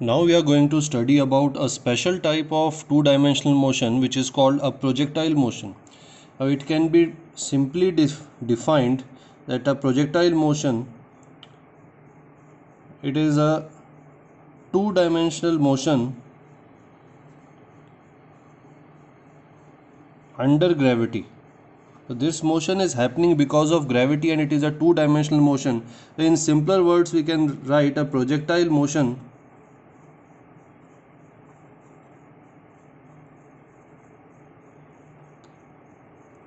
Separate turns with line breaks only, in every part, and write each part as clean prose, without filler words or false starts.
Now we are going to study about a special type of two-dimensional motion which is called a projectile motion. Now it can be simply defined that a projectile motion, it is a two-dimensional motion under gravity. So this motion is happening because of gravity and it is a two-dimensional motion. In simpler words, we can write a projectile motion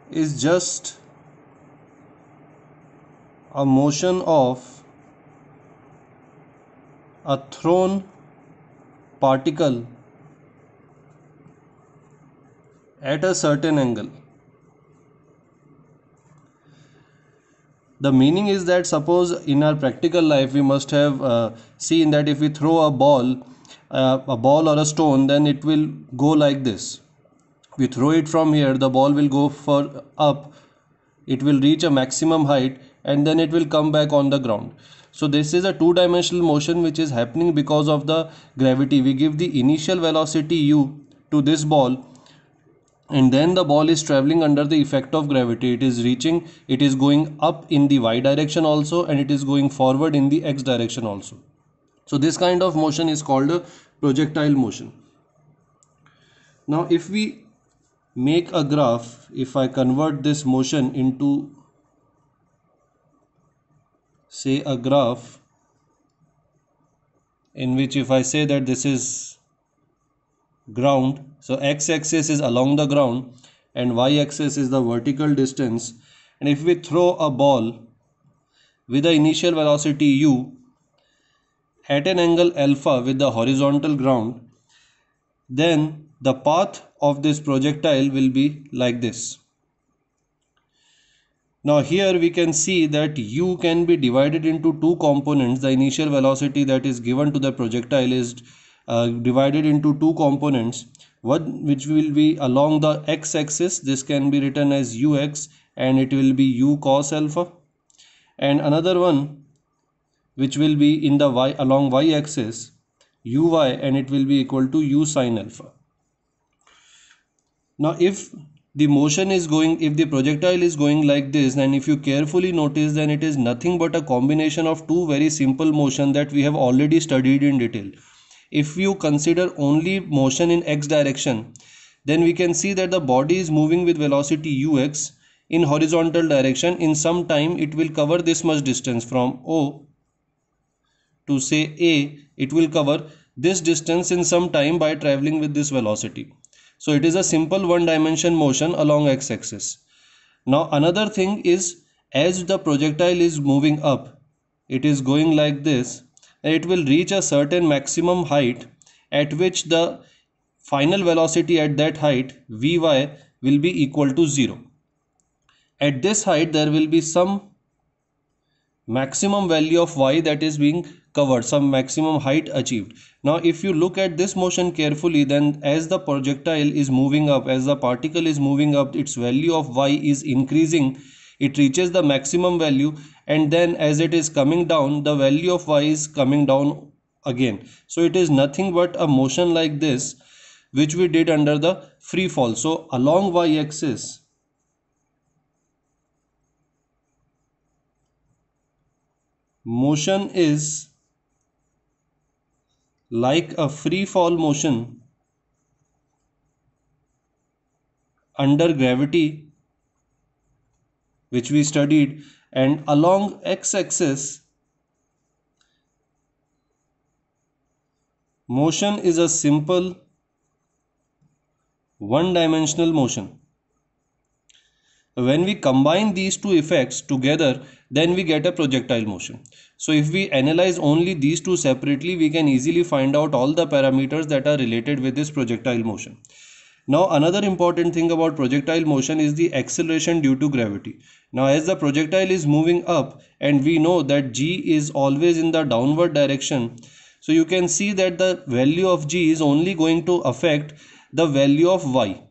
is just a motion of a thrown particle at a certain angle. The meaning is that suppose in our practical life we must have seen that if we throw a ball or a stone, then it will go like this. We throw it from here, the ball will go for up, it will reach a maximum height and then it will come back on the ground. So this is a two-dimensional motion which is happening because of the gravity. We give the initial velocity u to this ball and then the ball is traveling under the effect of gravity. It is going up in the y direction also and it is going forward in the x direction also. So this kind of motion is called a projectile motion. Now if we make a graph, if I convert this motion into say a graph in which if I say that this is ground, so x-axis is along the ground and y-axis is the vertical distance, and if we throw a ball with the initial velocity u at an angle alpha with the horizontal ground, then the path of this projectile will be like this. Now here we can see that u can be divided into two components. The initial velocity that is given to the projectile is divided into two components, one which will be along the x-axis. This can be written as ux and it will be u cos alpha, and another one which will be in the along y-axis uy and it will be equal to u sin alpha. Now if the projectile is going like this, and if you carefully notice, then it is nothing but a combination of two very simple motion that we have already studied in detail. If you consider only motion in x direction, then we can see that the body is moving with velocity ux in horizontal direction. In some time it will cover this much distance from O to say A. It will cover this distance in some time by traveling with this velocity. So it is a simple one dimension motion along x-axis. Now another thing is, as the projectile is moving up, it is going like this, and it will reach a certain maximum height at which the final velocity at that height vy will be equal to 0. At this height there will be some maximum value of y that is being covered, some maximum height achieved. Now if you look at this motion carefully, then as the projectile is moving up, as the particle is moving up, its value of y is increasing. It reaches the maximum value, and then as it is coming down, the value of y is coming down again. So it is nothing but a motion like this which we did under the free fall. So along y-axis motion is like a free fall motion under gravity which we studied, and along x-axis motion is a simple one-dimensional motion. When we combine these two effects together, then we get a projectile motion. So if we analyze only these two separately, we can easily find out all the parameters that are related with this projectile motion. Now another important thing about projectile motion is the acceleration due to gravity. Now as the projectile is moving up, and we know that g is always in the downward direction, so you can see that the value of g is only going to affect the value of y.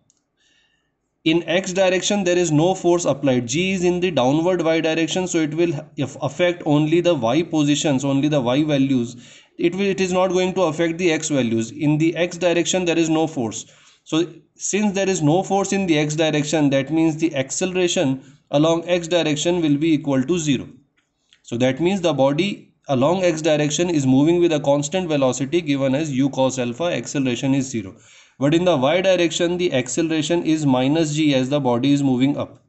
In x direction there is no force applied. G is in the downward y direction, so it will affect only the y positions, only the y values, it is not going to affect the x values. In the x direction there is no force. So since there is no force in the x direction, that means the acceleration along x direction will be equal to 0. So that means the body along x direction is moving with a constant velocity given as u cos alpha, acceleration is 0. But in the y direction the acceleration is minus g as the body is moving up.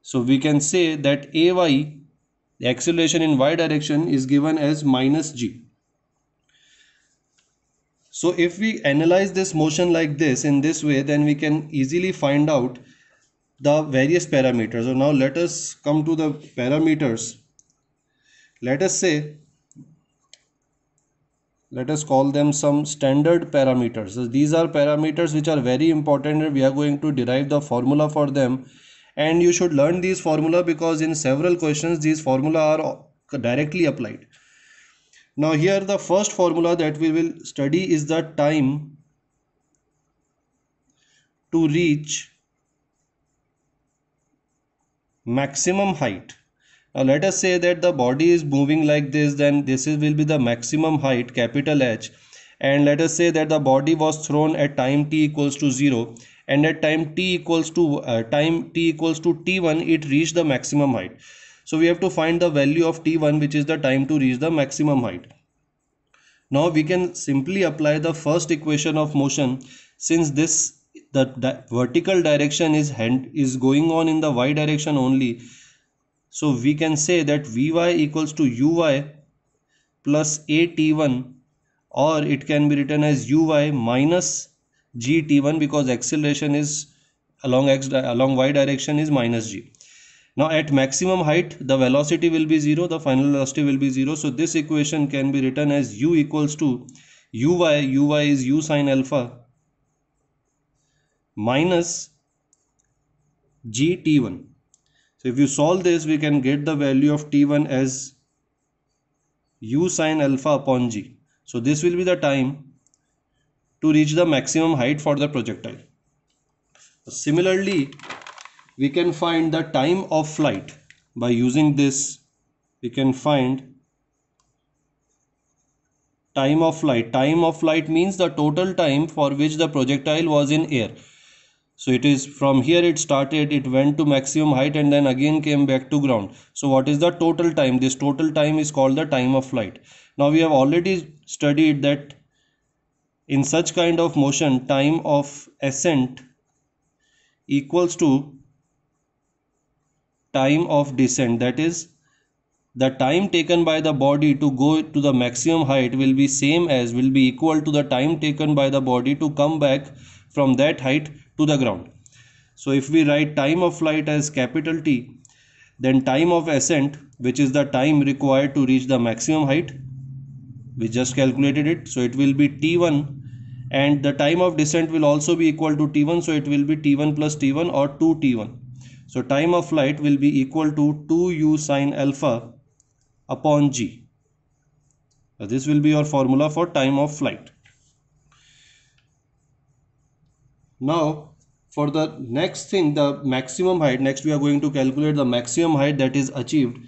So we can say that ay, the acceleration in y direction, is given as minus g. So if we analyze this motion like this, in this way, then we can easily find out the various parameters. So now let us come to the parameters. Let us say, let us call them some standard parameters. So these are parameters which are very important, and we are going to derive the formula for them. And you should learn these formula because in several questions these formula are directly applied. Now here the first formula that we will study is the time to reach maximum height. Now let us say that the body is moving like this, then this will be the maximum height, capital H. And let us say that the body was thrown at time t equals to 0, and at time t equals to t1 it reached the maximum height. So we have to find the value of t1, which is the time to reach the maximum height. Now we can simply apply the first equation of motion. Since this the vertical direction is going on in the y direction only, so we can say that Vy equals to Uy plus At1, or it can be written as Uy minus Gt1, because acceleration is along y direction is minus g. Now at maximum height the velocity will be 0, the final velocity will be 0. So this equation can be written as U equals to Uy is U sin alpha minus Gt1. So if you solve this, we can get the value of T1 as U sin alpha upon G. So this will be the time to reach the maximum height for the projectile. Similarly, we can find the time of flight. By using this, we can find time of flight. Time of flight means the total time for which the projectile was in air. So it is from here it started, it went to maximum height, and then again came back to ground. So what is the total time? This total time is called the time of flight. Now we have already studied that in such kind of motion, time of ascent equals to time of descent. That is, the time taken by the body to go to the maximum height will be equal to the time taken by the body to come back from that height to the ground. So if we write time of flight as capital T, then time of ascent, which is the time required to reach the maximum height, we just calculated it, so it will be T1, and the time of descent will also be equal to T1, so it will be T1 plus T1 or 2T1. So time of flight will be equal to 2u sin alpha upon G. So this will be your formula for time of flight. Now for the next thing, the maximum height, next we are going to calculate the maximum height that is achieved.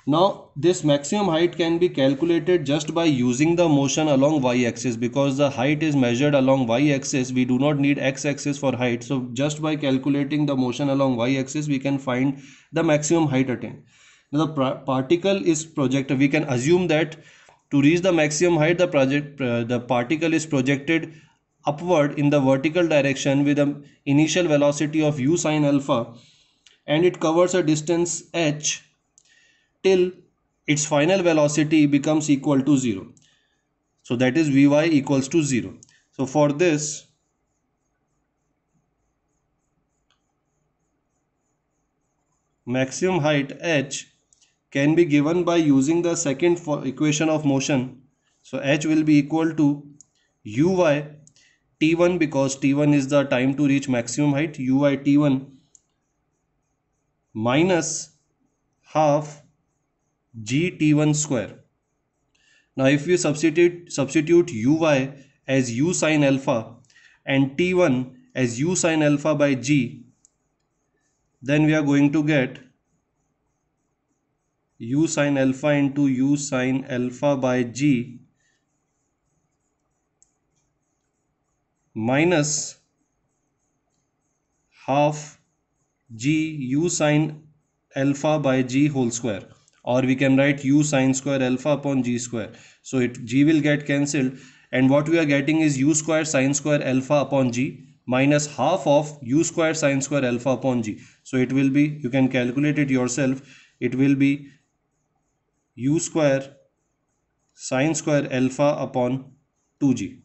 Now this maximum height can be calculated just by using the motion along y-axis, because the height is measured along y-axis. We do not need x-axis for height. So just by calculating the motion along y-axis we can find the maximum height attained. Now the particle is projected. We can assume that to reach the maximum height the particle is projected upward in the vertical direction with an initial velocity of u sin alpha, and it covers a distance h till its final velocity becomes equal to 0. So that is Vy equals to 0. So for this, maximum height h can be given by using the second equation of motion. So h will be equal to Uy T1, because T1 is the time to reach maximum height, Uy T1 minus half Gt1 square. Now if we substitute Uy as U sin alpha and T1 as U sin alpha by G, then we are going to get U sin alpha into U sin alpha by G minus half g u sine alpha by g whole square, or we can write u sine square alpha upon g square. So g will get cancelled, and what we are getting is u square sine square alpha upon g minus half of u square sine square alpha upon g. So it will be, you can calculate it yourself, it will be u square sine square alpha upon 2g.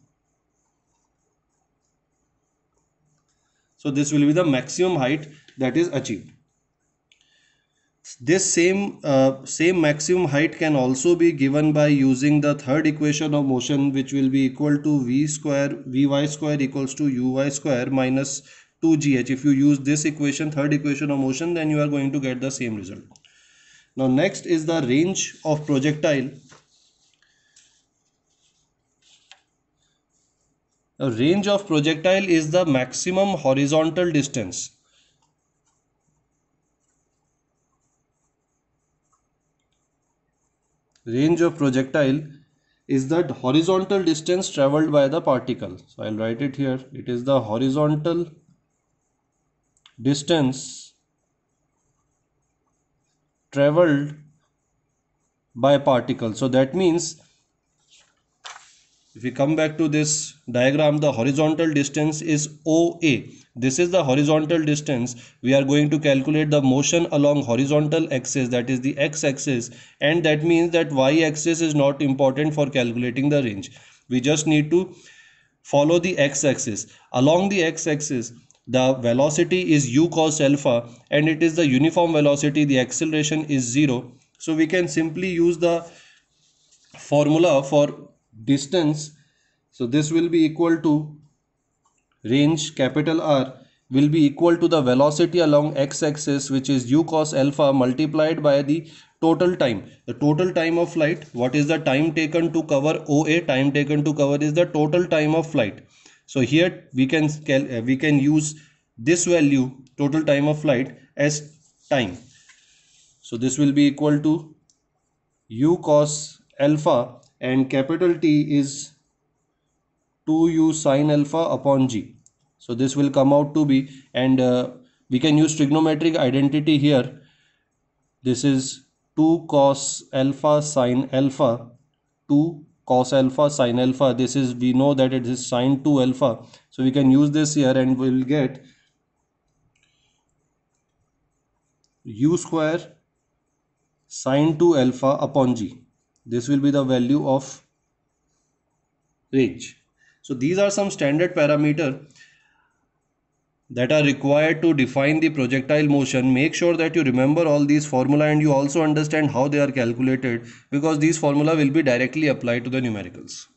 So this will be the maximum height that is achieved. This same maximum height can also be given by using the third equation of motion, which will be equal to vy square equals to uy square minus 2gh. If you use this equation, third equation of motion, then you are going to get the same result. Now next is the range of projectile. The range of projectile is the maximum horizontal distance range of projectile is the horizontal distance traveled by the particle. So I'll write it here. It is the horizontal distance traveled by particle. So that means if we come back to this diagram, the horizontal distance is OA. This is the horizontal distance. We are going to calculate the motion along horizontal axis, that is the x-axis, and that means that y-axis is not important for calculating the range. We just need to follow the x-axis. Along the x-axis, the velocity is u cos alpha, and it is the uniform velocity, the acceleration is 0. So we can simply use the formula for distance. So this will be equal to range, capital R, will be equal to the velocity along x-axis, which is u cos alpha, multiplied by the total time. The total time of flight, what is the time taken to cover OA? Time taken to cover is the total time of flight. So here we can use this value, total time of flight, as time. So this will be equal to u cos alpha, and capital T is 2u sine alpha upon g. So this will come out to be, and we can use trigonometric identity here. This is 2 cos alpha sine alpha, 2 cos alpha sine alpha. This is, we know that it is sine 2 alpha. So we can use this here, and we will get u square sine 2 alpha upon g. This will be the value of range. So these are some standard parameters that are required to define the projectile motion. Make sure that you remember all these formula, and you also understand how they are calculated, because these formula will be directly applied to the numericals.